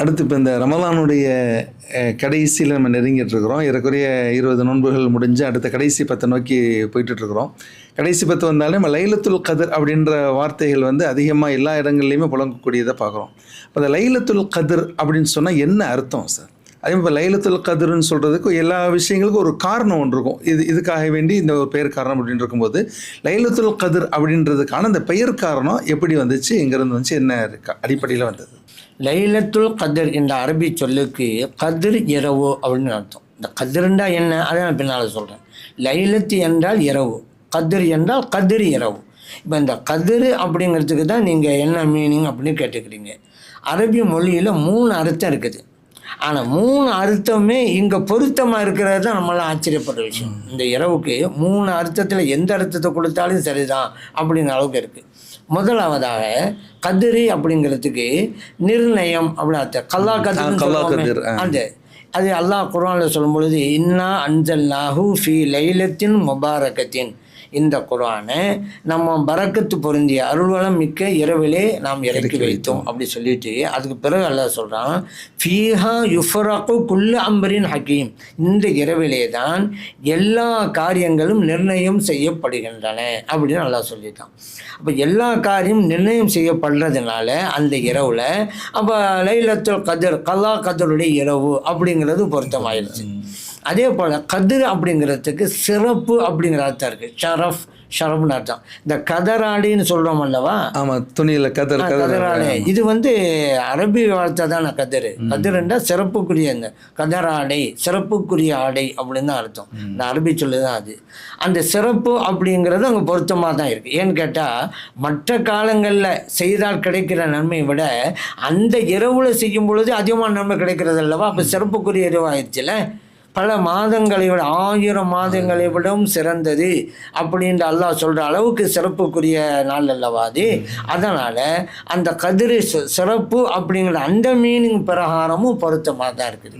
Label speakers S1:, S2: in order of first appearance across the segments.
S1: அடுத்து இப்போ இந்த ரமலானுடைய கடைசியில் நம்ம நெருங்கிட்டு இருக்கிறோம். ஏறக்குறைய 20 நோன்புகள் முடிஞ்சு அடுத்த கடைசி 10 நோக்கி போயிட்டுருக்குறோம். கடைசி 10 வந்தாலே நம்ம லைலத்துல் கதிர் அப்படின்ற வார்த்தைகள் வந்து அதிகமாக எல்லா இடங்கள்லையுமே புழங்கக்கூடியதை பார்க்குறோம். இப்போ அந்த லைலத்துல் கதிர் அப்படின்னு சொன்னால் என்ன அர்த்தம் சார்? அதே மாதிரி லைலத்துல் கதிர்னு சொல்கிறதுக்கு எல்லா விஷயங்களுக்கும் ஒரு காரணம் ஒன்று இருக்கும். இதுக்காக வேண்டி இந்த ஒரு பெயர் காரணம் அப்படின்னு இருக்கும்போது லைலத்துல் கதிர் அப்படின்றதுக்கான அந்த பெயர் காரணம் எப்படி வந்துச்சு, எங்கேருந்து வந்துச்சு, என்ன அடிப்படையில் வந்தது?
S2: லைலத்துல் கதிர் என்ற அரபி சொல்லுக்கு கதிர் இரவு அப்படின்னு அர்த்தம். இந்த கதிர்ண்டா என்ன அதை நான் பின்னால் சொல்கிறேன். லைலத்து என்றால் இரவு, கதிர் என்றால் கதிர் இரவு. இப்போ இந்த கதிர் அப்படிங்கிறதுக்கு தான் நீங்கள் என்ன மீனிங் அப்படின்னு கேட்டுக்கிறீங்க. அரபி மொழியில் 3 அர்த்தம் இருக்குது. ஆனால் 3 அர்த்தமே இங்கே பொருத்தமாக இருக்கிறது தான் நம்மளாம் ஆச்சரியப்படுற விஷயம். இந்த இரவுக்கு 3 அர்த்தத்தில் எந்த அர்த்தத்தை கொடுத்தாலும் சரிதான் அப்படிங்கிற அளவுக்கு இருக்குது. முதலாவதாக கதிரி அப்படிங்கிறதுக்கு நிர்ணயம் அப்படின்னு அர்த்தம். கல்லா கதிர் அந்த அது அல்லாஹ் குர்ஆனில் சொல்லும் பொழுது இன்னா அன்ஸல்நாஹு ஃபீ லைலத்தின் முபாரகத்தின், இந்த குர்ஆனை நம்ம பரக்கத்து பொருந்திய அருள்வளம் மிக்க இரவிலே நாம் இறக்கி வைத்தோம் அப்படி சொல்லிட்டு அதுக்கு பிறகு அல்லாஹ் சொல்கிறான் ஃபீஹா யுஃபரகு குல்லு அம்ரின் ஹக்கீம், இந்த இரவிலே தான் எல்லா காரியங்களும் நிர்ணயம் செய்யப்படுகின்றன அப்படின்னு அல்லாஹ் சொல்லிட்டான். அப்போ எல்லா காரியம் நிர்ணயம் செய்யப்படுறதுனால அந்த இரவில் அப்போ லைலத்துல் கதிர் கல்லா கதருடைய இரவு அப்படிங்கிறது பொருத்தமாயிருச்சு. அதே போல் கதிர் அப்படிங்கிறதுக்கு சிறப்பு அப்படிங்கிற அர்த்தம் இருக்குது. ஷரப்னு அர்த்தம். இந்த கதராடின்னு சொல்கிறோம் அல்லவா?
S1: ஆமாம், துணியில்
S2: கதராடை. இது வந்து அரபி வார்த்தை தானே கதிர். கதிர்ன்றா சிறப்புக்குரிய, இந்த கதராடை சிறப்புக்குரிய ஆடை அப்படின்னு தான் அர்த்தம். இந்த அரபி சொல்லு தான் அது. அந்த சிறப்பு அப்படிங்கிறது அங்கே பொருத்தமாக தான் இருக்குது. ஏன்னு கேட்டால் மற்ற காலங்களில் செய்தால் கிடைக்கிற நன்மையை விட அந்த இரவில் செய்யும் பொழுது அதிகமான நன்மை கிடைக்கிறது அல்லவா? அப்போ சிறப்புக்குரிய இரவு ஆயிடுச்சுல. பல மாதங்களை விட 1000 மாதங்களை விடவும் சிறந்தது அப்படின்ற அல்லாஹ் சொல்கிற அளவுக்கு சிறப்புக்குரிய நாள் அல்லவா அது. அதனால் அந்த கதிர் சிறப்பு அப்படிங்கிற அந்த மீனிங் பிரகாரமும் பொருத்தமாக தான் இருக்குது.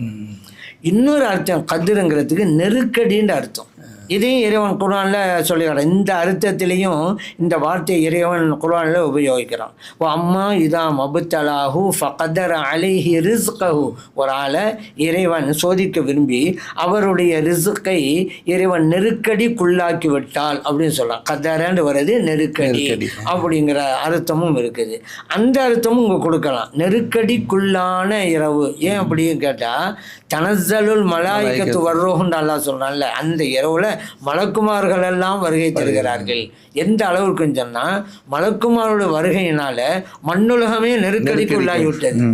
S2: இன்னொரு அர்த்தம் கதிருங்கிறதுக்கு நெருக்கடின்ற அர்த்தம். இதையும் இறைவன் குர்ஆனில் சொல்லிக்கிறான். இந்த அர்த்தத்திலையும் இந்த வார்த்தையை இறைவன் குர்ஆனில் உபயோகிக்கிறான். அம்மா இதா மபுத்தலாஹு ஃபகதர அலைஹி ரிஸ்கஹு, ஒரு ஆளை இறைவன் சோதிக்க விரும்பி அவருடைய ரிஸ்கை இறைவன் நெருக்கடிக்குள்ளாக்கி விட்டால் அப்படின்னு சொல்லலாம். கதரன்னு வருது நெருக்கடி அப்படிங்கிற அர்த்தமும் இருக்குது. அந்த அர்த்தமும் இங்கே கொடுக்கலாம், நெருக்கடிக்குள்ளான இரவு. ஏன் அப்படின்னு கேட்டால் தனஸ்ஸலுல் மலாயிகத்து வர்ரோஹுன்னு அல்லாஹ் சொல்கிறான்ல, அந்த இரவில் மலக்குமார்கள் எல்லாம் வருகை தருகிறார்கள். எந்த அளவுக்குன்னு சொன்னால் மலக்குமாரோட வருகையினால மண்ணுலகமே நெருக்கடிக்கு உள்ளாகிவிட்டது.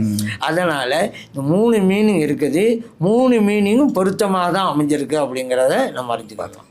S2: அதனால் இந்த 3 மீனிங் இருக்குது. 3 மீனிங்கும் பொருத்தமாக தான் அமைஞ்சிருக்கு அப்படிங்கிறத நம்ம அறிஞ்சுக்கலாம்.